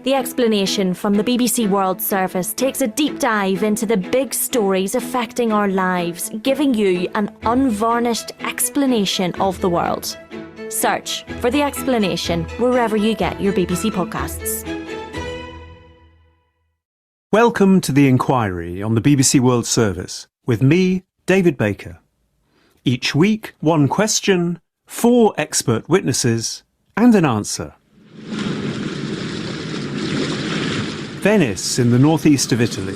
The Explanation from the BBC World Service takes a deep dive into the big stories affecting our lives, giving you an unvarnished explanation of the world. Search for The Explanation wherever you get your BBC podcasts. Welcome to The Inquiry on the BBC World Service with me, David Baker. Each week, one question, 4 expert witnesses and an answer. Venice in the northeast of Italy.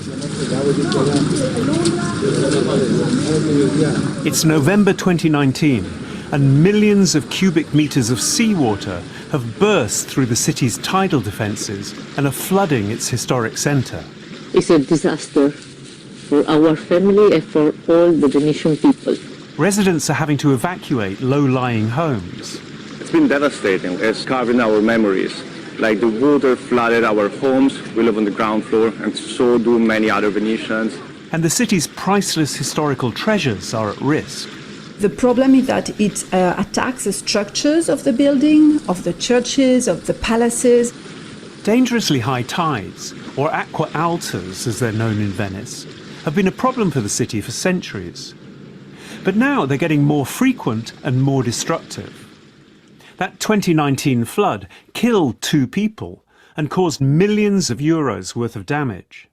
It's November 2019 and millions of cubic metres of seawater have burst through the city's tidal defences and are flooding its historic centre. It's a disaster for our family and for all the Venetian people. Residents are having to evacuate low-lying homes. It's been devastating. It's carving our memories. Like the water flooded our homes, we live on the ground floor, and so do many other Venetians. And the city's priceless historical treasures are at risk. The problem is that it attacks the structures of the building, of the churches, of the palaces. Dangerously high tides, or acqua altas as they're known in Venice, have been a problem for the city for centuries. But now they're getting more frequent and more destructive. That 2019 flood killed 2 people and caused millions of euros worth of damage.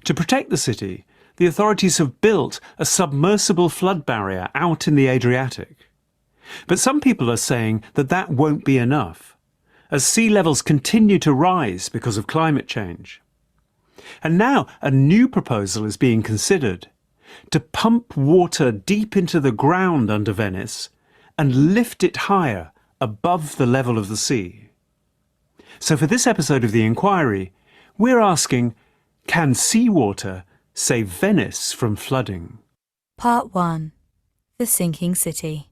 To protect the city, the authorities have built a submersible flood barrier out in the Adriatic. But some people are saying that that won't be enough, as sea levels continue to rise because of climate change. And now a new proposal is being considered to pump water deep into the ground under Venice and lift it higher above the level of the sea. So for this episode of The Inquiry, we're asking, can seawater save Venice from flooding? Part 1. The Sinking City.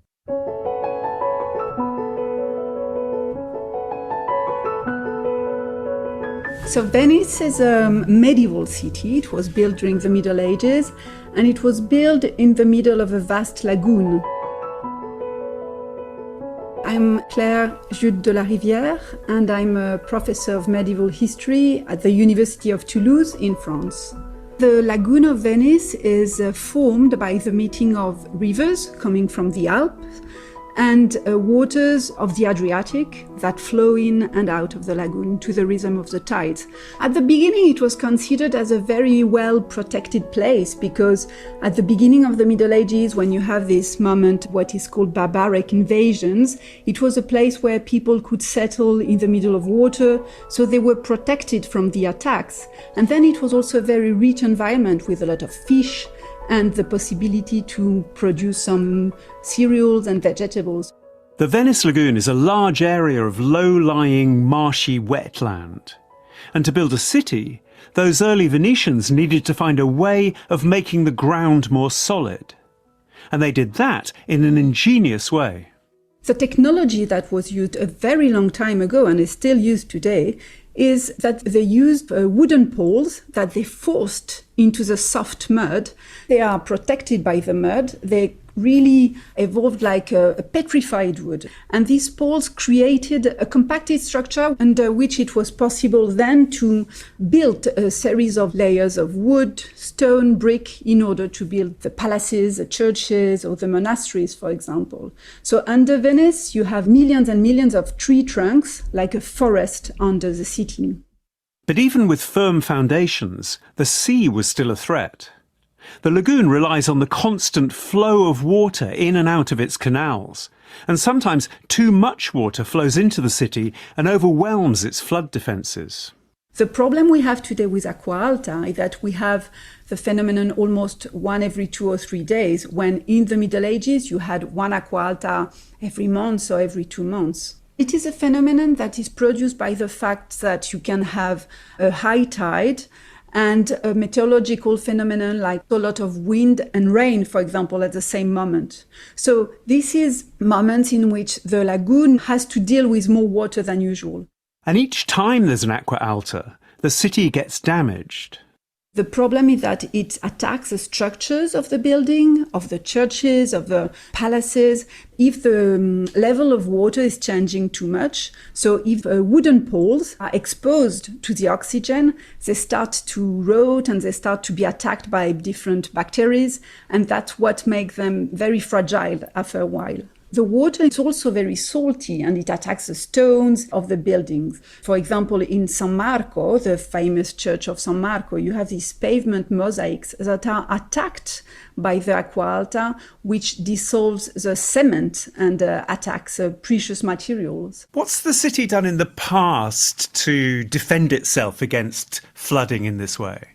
So Venice is a medieval city. It was built during the Middle Ages, and it was built in the middle of a vast lagoon. I'm Claire Jude de la Rivière, and I'm a professor of medieval history at the University of Toulouse in France. The lagoon of Venice is formed by the meeting of rivers coming from the Alps and waters of the Adriatic that flow in and out of the lagoon to the rhythm of the tides. At the beginning, it was considered as a very well protected place because at the beginning of the Middle Ages, when you have this moment, what is called barbaric invasions, it was a place where people could settle in the middle of water, so they were protected from the attacks. And then it was also a very rich environment with a lot of fish, and the possibility to produce some cereals and vegetables. The Venice Lagoon is a large area of low-lying, marshy wetland. And to build a city, those early Venetians needed to find a way of making the ground more solid. And they did that in an ingenious way. The technology that was used a very long time ago and is still used today is that they used wooden poles that they forced into the soft mud. They are protected by the mud. They really evolved like a petrified wood. And these poles created a compacted structure under which it was possible then to build a series of layers of wood, stone, brick in order to build the palaces, the churches, or the monasteries, for example. So under Venice, you have millions and millions of tree trunks, like a forest under the city. But even with firm foundations, the sea was still a threat. The lagoon relies on the constant flow of water in and out of its canals, and sometimes too much water flows into the city and overwhelms its flood defences. The problem we have today with acqua alta is that we have the phenomenon almost 1 every 2 or 3 days, when in the Middle Ages you had 1 acqua alta every month or every 2 months. It is a phenomenon that is produced by the fact that you can have a high tide and a meteorological phenomenon like a lot of wind and rain, for example, at the same moment. So this is moments in which the lagoon has to deal with more water than usual. And each time there's an acqua alta, the city gets damaged. The problem is that it attacks the structures of the building, of the churches, of the palaces. If the level of water is changing too much, so if wooden poles are exposed to the oxygen, they start to rot and they start to be attacked by different bacteria, and that's what makes them very fragile after a while. The water is also very salty and it attacks the stones of the buildings. For example, in San Marco, the famous church of San Marco, you have these pavement mosaics that are attacked by the aqua alta, which dissolves the cement and attacks precious materials. What's the city done in the past to defend itself against flooding in this way?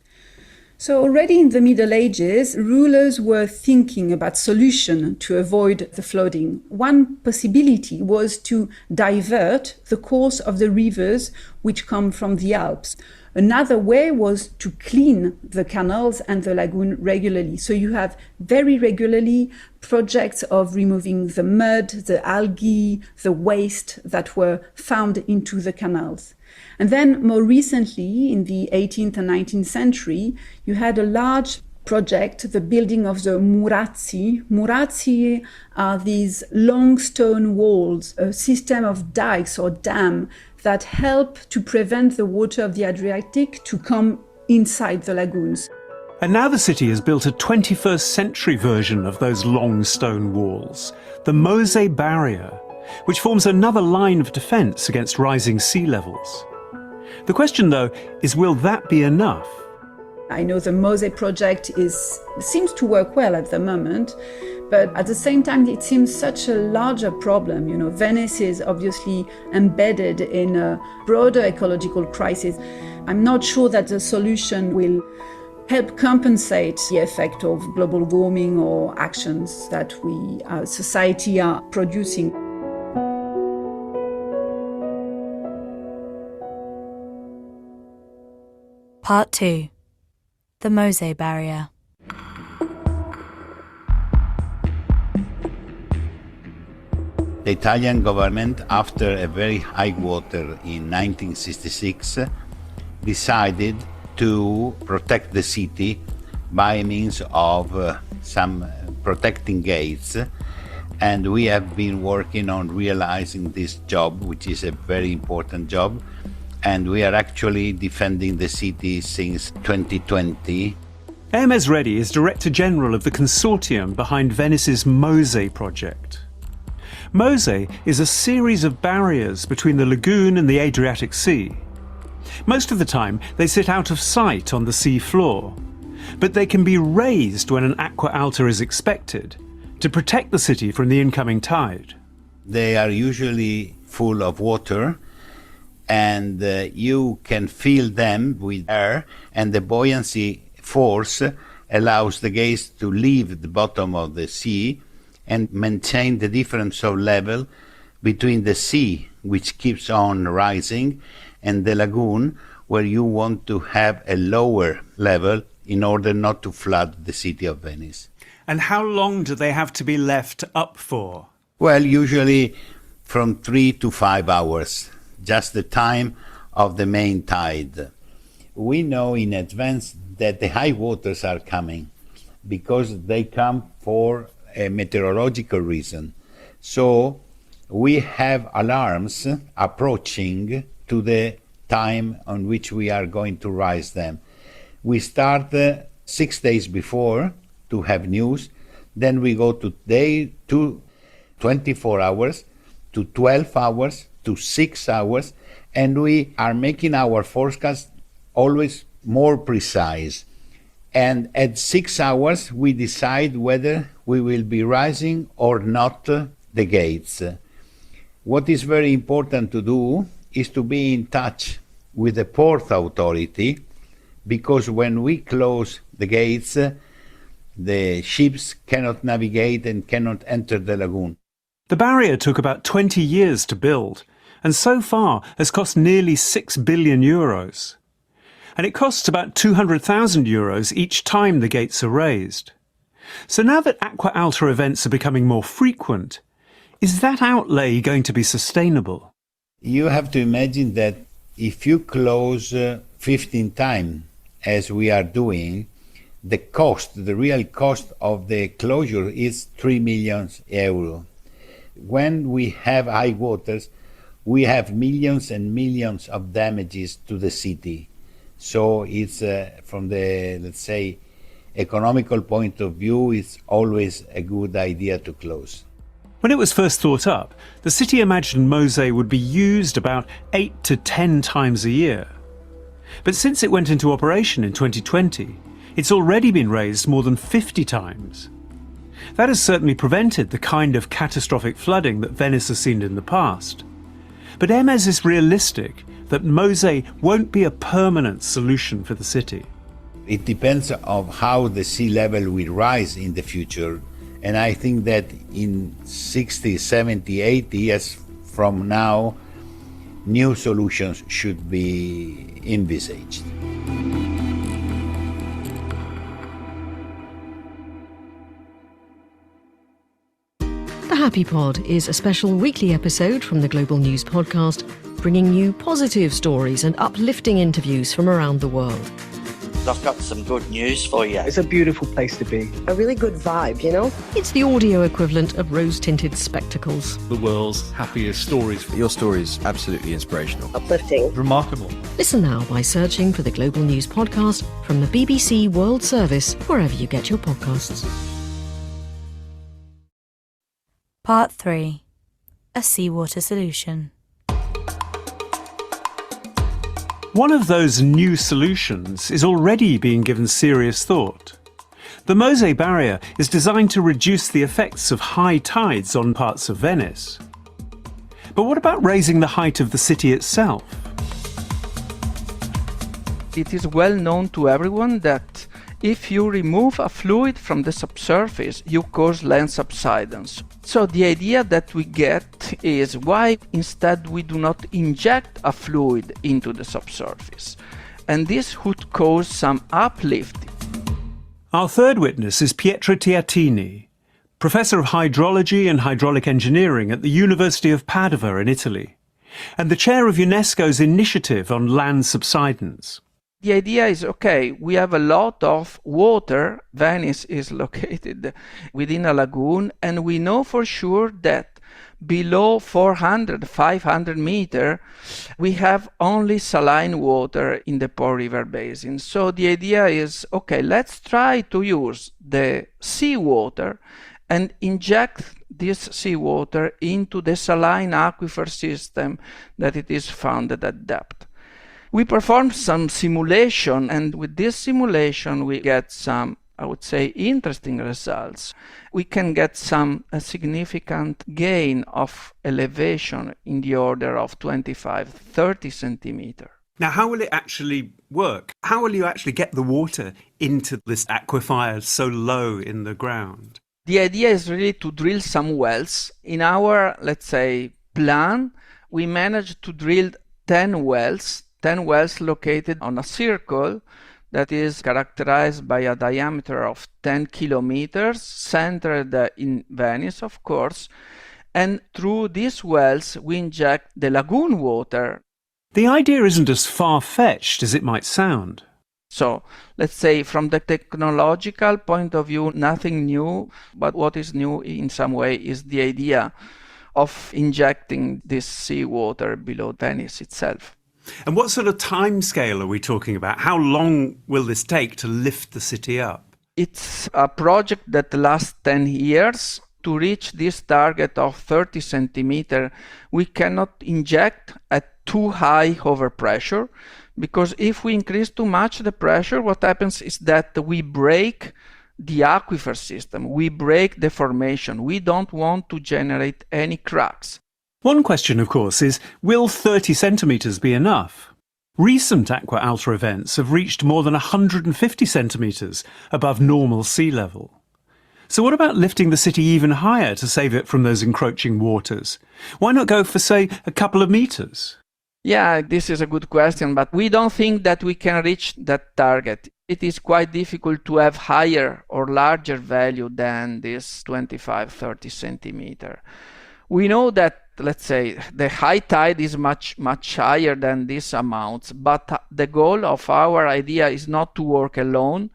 So already in the Middle Ages, rulers were thinking about solution to avoid the flooding. One possibility was to divert the course of the rivers which come from the Alps. Another way was to clean the canals and the lagoon regularly. So you have very regularly projects of removing the mud, the algae, the waste that were found into the canals. And then more recently, in the 18th and 19th century, you had a large project, the building of the murazzi. Murazzi are these long stone walls, a system of dikes or dam that help to prevent the water of the Adriatic to come inside the lagoons. And now the city has built a 21st century version of those long stone walls, the Mose Barrier, which forms another line of defence against rising sea levels. The question, though, is will that be enough? I know the Mose project seems to work well at the moment, but at the same time it seems such a larger problem. You know, Venice is obviously embedded in a broader ecological crisis. I'm not sure that the solution will help compensate the effect of global warming or actions that we, as society, are producing. Part 2. The Mose Barrier. The Italian government, after a very high water in 1966, decided to protect the city by means of some protecting gates. And we have been working on realizing this job, which is a very important job. And we are actually defending the city since 2020. Hermes Reddy is Director General of the consortium behind Venice's Mose project. Mose is a series of barriers between the lagoon and the Adriatic Sea. Most of the time they sit out of sight on the sea floor, but they can be raised when an aqua alta is expected to protect the city from the incoming tide. They are usually full of water, and you can fill them with air, and the buoyancy force allows the gates to leave the bottom of the sea and maintain the difference of level between the sea, which keeps on rising, and the lagoon, where you want to have a lower level in order not to flood the city of Venice. And how long do they have to be left up for? Well, usually from 3 to 5 hours. Just the time of the main tide. We know in advance that the high waters are coming because they come for a meteorological reason. So we have alarms approaching to the time on which we are going to rise them. We start 6 days before to have news, then we go to 24 hours, to 12 hours, to 6 hours, and we are making our forecast always more precise. And at 6 hours, we decide whether we will be rising or not the gates. What is very important to do is to be in touch with the port authority, because when we close the gates, the ships cannot navigate and cannot enter the lagoon. The barrier took about 20 years to build, and so far has cost nearly €6 billion. And it costs about €200,000 each time the gates are raised. So now that aqua alta events are becoming more frequent, is that outlay going to be sustainable? You have to imagine that if you close 15 times as we are doing, the real cost of the closure is 3 million euro. When we have high waters, we have millions and millions of damages to the city. So it's from the, let's say, economical point of view, it's always a good idea to close. When it was first thought up, the city imagined Mosè would be used about 8 to 10 times a year. But since it went into operation in 2020, it's already been raised more than 50 times. That has certainly prevented the kind of catastrophic flooding that Venice has seen in the past. But Hermes is realistic that Mosè won't be a permanent solution for the city. It depends on how the sea level will rise in the future. And I think that in 60, 70, 80 years from now, new solutions should be envisaged. The Happy Pod is a special weekly episode from the Global News Podcast, bringing you positive stories and uplifting interviews from around the world. I've got some good news for you. It's a beautiful place to be. A really good vibe, you know? It's the audio equivalent of rose-tinted spectacles. The world's happiest stories. Your story is absolutely inspirational. Uplifting. Remarkable. Listen now by searching for the Global News Podcast from the BBC World Service, wherever you get your podcasts. Part 3. A seawater solution. One of those new solutions is already being given serious thought. The Mosè Barrier is designed to reduce the effects of high tides on parts of Venice. But what about raising the height of the city itself? It is well known to everyone that if you remove a fluid from the subsurface, you cause land subsidence. So the idea that we get is why instead we do not inject a fluid into the subsurface. And this would cause some uplift. Our third witness is Pietro Tiatini, Professor of Hydrology and Hydraulic Engineering at the University of Padova in Italy, and the chair of UNESCO's initiative on land subsidence. The idea is, okay, we have a lot of water. Venice is located within a lagoon, and we know for sure that below 400, 500 meters, we have only saline water in the Po River basin. So the idea is, okay, let's try to use the seawater and inject this seawater into the saline aquifer system that it is found at depth. We performed some simulation, and with this simulation we get some, I would say, interesting results. We can get a significant gain of elevation in the order of 25-30 centimeters. Now, how will it actually work? How will you actually get the water into this aquifer so low in the ground? The idea is really to drill some wells. In our, let's say, plan, we managed to drill 10 wells located on a circle that is characterized by a diameter of 10 kilometers, centered in Venice, of course. And through these wells, we inject the lagoon water. The idea isn't as far-fetched as it might sound. So, let's say from the technological point of view, nothing new, but what is new in some way is the idea of injecting this seawater below Venice itself. And what sort of time scale are we talking about? How long will this take to lift the city up? It's a project that lasts 10 years. To reach this target of 30 centimeters, we cannot inject at too high overpressure, because if we increase too much the pressure, what happens is that we break the aquifer system, we break the formation. We don't want to generate any cracks. One question, of course, is will 30 centimetres be enough? Recent Aqua Alta events have reached more than 150 centimetres above normal sea level. So what about lifting the city even higher to save it from those encroaching waters? Why not go for, say, a couple of metres? Yeah, this is a good question, but we don't think that we can reach that target. It is quite difficult to have higher or larger value than this 25-30 centimeter. We know that let's say, the high tide is much higher than these amounts, but the goal of our idea is not to work alone.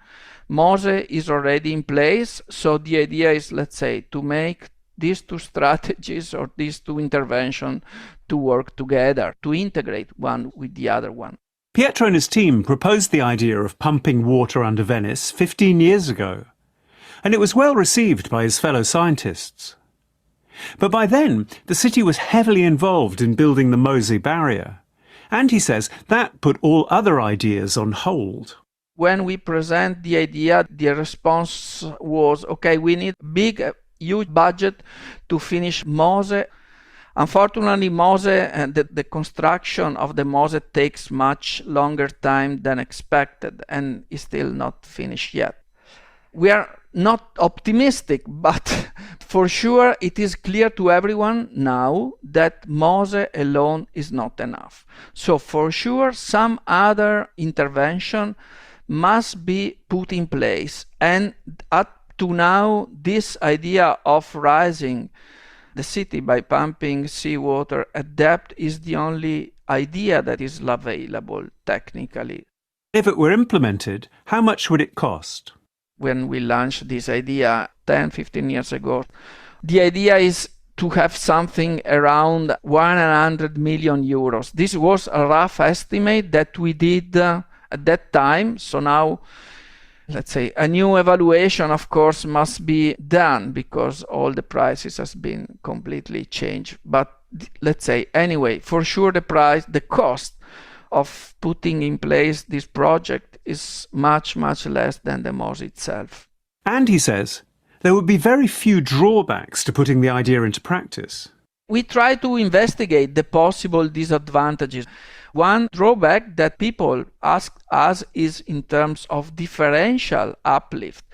MOSE is already in place, so the idea is, let's say, to make these two strategies or these two interventions to work together, to integrate one with the other one. Pietro and his team proposed the idea of pumping water under Venice 15 years ago, and it was well received by his fellow scientists. But by then, the city was heavily involved in building the MOSE barrier, and he says that put all other ideas on hold. When we present the idea, the response was, okay, we need huge budget to finish MOSE. Unfortunately, MOSE and the construction of the MOSE takes much longer time than expected and is still not finished yet. We are not optimistic, but for sure it is clear to everyone now that MOSE alone is not enough. So for sure some other intervention must be put in place, and up to now this idea of raising the city by pumping seawater at depth is the only idea that is available technically. If it were implemented, how much would it cost? When we launched this idea 10-15 years ago, the idea is to have something around 100 million euros. This was a rough estimate that we did at that time. So now, let's say, a new evaluation, of course, must be done because all the prices has been completely changed. But let's say, anyway, for sure the cost of putting in place this project is much less than the MOSE itself. And he says there would be very few drawbacks to putting the idea into practice. We try to investigate the possible disadvantages. One drawback that people ask us is in terms of differential uplift,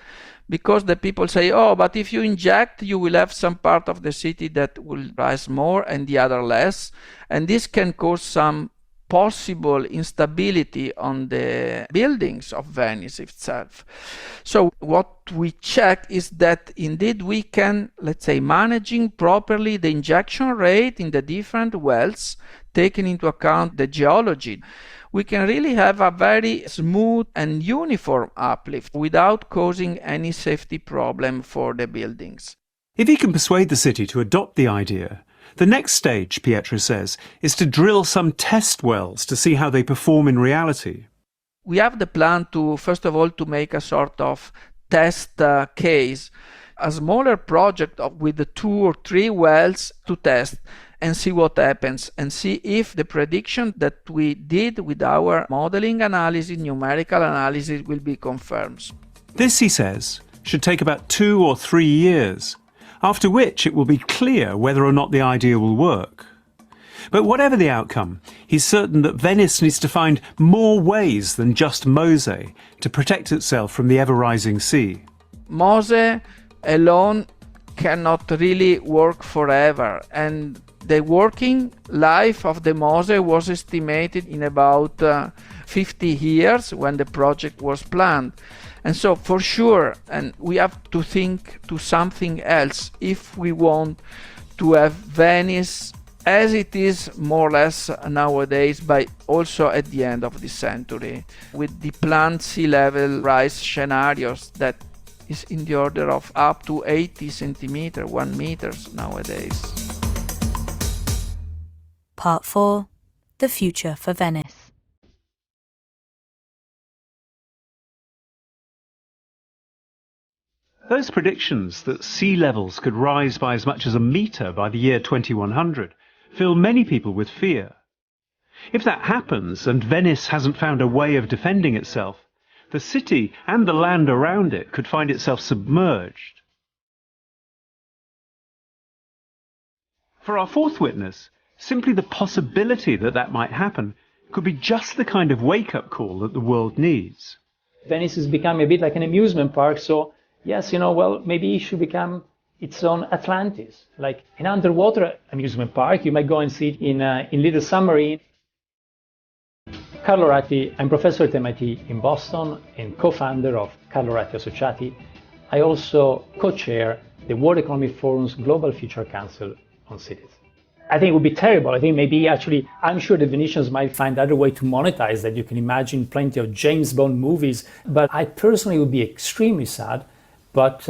because the people say, oh, but if you inject, you will have some part of the city that will rise more and the other less, and this can cause some possible instability on the buildings of Venice itself. So what we check is that indeed we can, let's say, managing properly the injection rate in the different wells, taking into account the geology, we can really have a very smooth and uniform uplift without causing any safety problem for the buildings. If he can persuade the city to adopt the idea, the next stage, Pietro says, is to drill some test wells to see how they perform in reality. We have the plan to, first of all, to make a sort of test case, a smaller project with the 2 or 3 wells to test and see what happens, and see if the prediction that we did with our modeling analysis, numerical analysis, will be confirmed. This, he says, should take about 2 or 3 years, after which it will be clear whether or not the idea will work. But whatever the outcome, he's certain that Venice needs to find more ways than just MOSE to protect itself from the ever-rising sea. MOSE alone cannot really work forever, and the working life of the MOSE was estimated in about 50 years when the project was planned. And so for sure, and we have to think to something else if we want to have Venice as it is more or less nowadays, by also at the end of the century, with the planned sea level rise scenarios that is in the order of up to 80 centimeters, 1 meter nowadays. Part 4. The future for Venice. Those predictions that sea levels could rise by as much as a metre by the year 2100 fill many people with fear. If that happens and Venice hasn't found a way of defending itself, the city and the land around it could find itself submerged. For our fourth witness, simply the possibility that that might happen could be just the kind of wake-up call that the world needs. Venice has become a bit like an amusement park, so yes, maybe it should become its own Atlantis, like an underwater amusement park. You might go and see it in Little Submarine. Carlo Ratti, I'm professor at MIT in Boston and co-founder of Carlo Ratti Associati. I also co-chair the World Economic Forum's Global Future Council on Cities. I think it would be terrible. I think maybe actually, I'm sure the Venetians might find other way to monetize that. You can imagine plenty of James Bond movies, but I personally would be extremely sad. But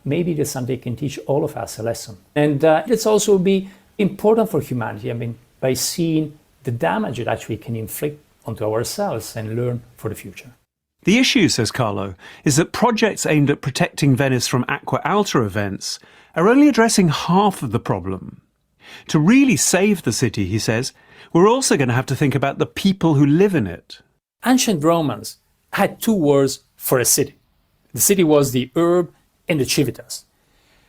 maybe there's something that can teach all of us a lesson. And it's also be important for humanity. I mean, by seeing the damage it actually can inflict onto ourselves and learn for the future. The issue, says Carlo, is that projects aimed at protecting Venice from Acqua Alta events are only addressing half of the problem. To really save the city, he says, we're also going to have to think about the people who live in it. Ancient Romans had two words for a city. The city was the urb and the civitas.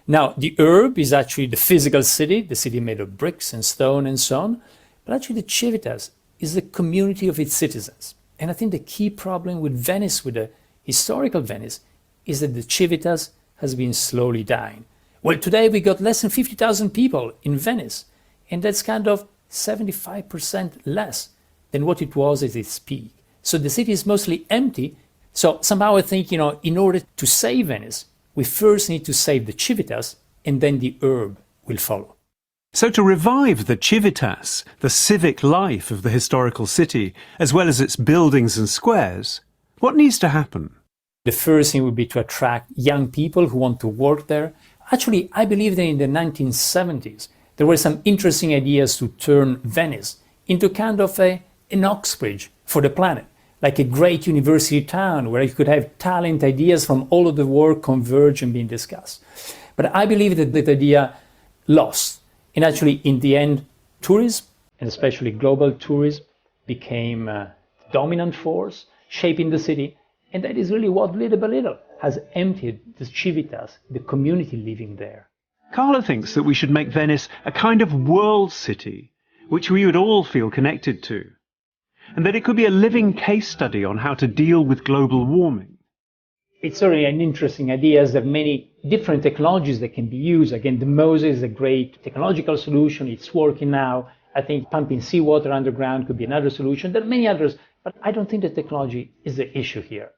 Now, the urb is actually the physical city, the city made of bricks and stone and so on, but actually the civitas is the community of its citizens. And I think the key problem with Venice, with the historical Venice, is that the civitas has been slowly dying. Well, today we got less than 50,000 people in Venice, and that's kind of 75% less than what it was at its peak. So the city is mostly empty. So somehow I think, in order to save Venice, we first need to save the civitas, and then the urb will follow. So to revive the civitas, the civic life of the historical city, as well as its buildings and squares, what needs to happen? The first thing would be to attract young people who want to work there. Actually, I believe that in the 1970s, there were some interesting ideas to turn Venice into kind of an Oxbridge for the planet, like a great university town where you could have talent, ideas from all of the world converge and being discussed. But I believe that that idea lost. And actually, in the end, tourism, and especially global tourism, became a dominant force, shaping the city. And that is really what, little by little, has emptied the civitas, the community living there. Carlo thinks that we should make Venice a kind of world city, which we would all feel connected to, and that it could be a living case study on how to deal with global warming. It's certainly an interesting idea. There are many different technologies that can be used. Again, the Moses is a great technological solution. It's working now. I think pumping seawater underground could be another solution. There are many others, but I don't think the technology is the issue here.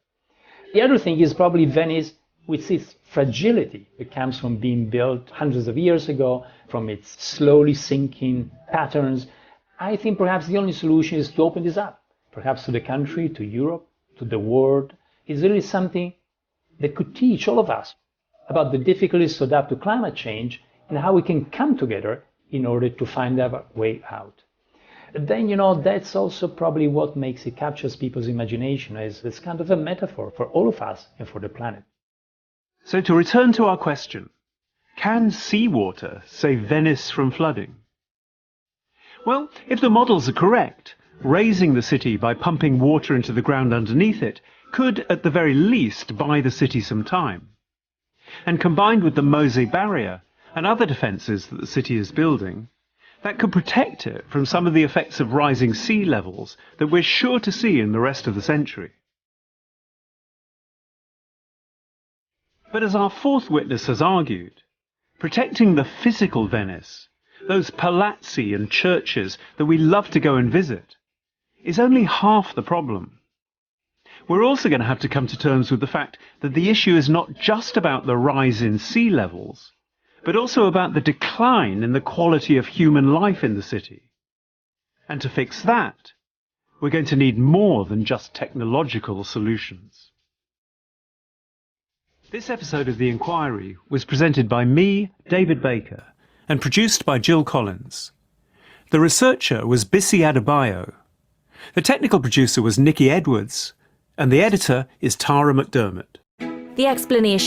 The other thing is probably Venice, with its fragility that comes from being built hundreds of years ago, from its slowly sinking patterns. I think perhaps the only solution is to open this up, perhaps to the country, to Europe, to the world. It's really something that could teach all of us about the difficulties to adapt to climate change and how we can come together in order to find our way out. Then, that's also probably what makes it captures people's imagination as it's kind of a metaphor for all of us and for the planet. So to return to our question, can seawater save Venice from flooding? Well, if the models are correct, raising the city by pumping water into the ground underneath it could, at the very least, buy the city some time. And combined with the Mose barrier and other defences that the city is building, that could protect it from some of the effects of rising sea levels that we're sure to see in the rest of the century. But as our fourth witness has argued, protecting the physical Venice, those palazzi and churches that we love to go and visit, is only half the problem. We're also going to have to come to terms with the fact that the issue is not just about the rise in sea levels, but also about the decline in the quality of human life in the city. And to fix that, we're going to need more than just technological solutions. This episode of The Inquiry was presented by me, David Baker, and produced by Jill Collins. The researcher was Bisi Adebayo. The technical producer was Nikki Edwards, and the editor is Tara McDermott. The explanation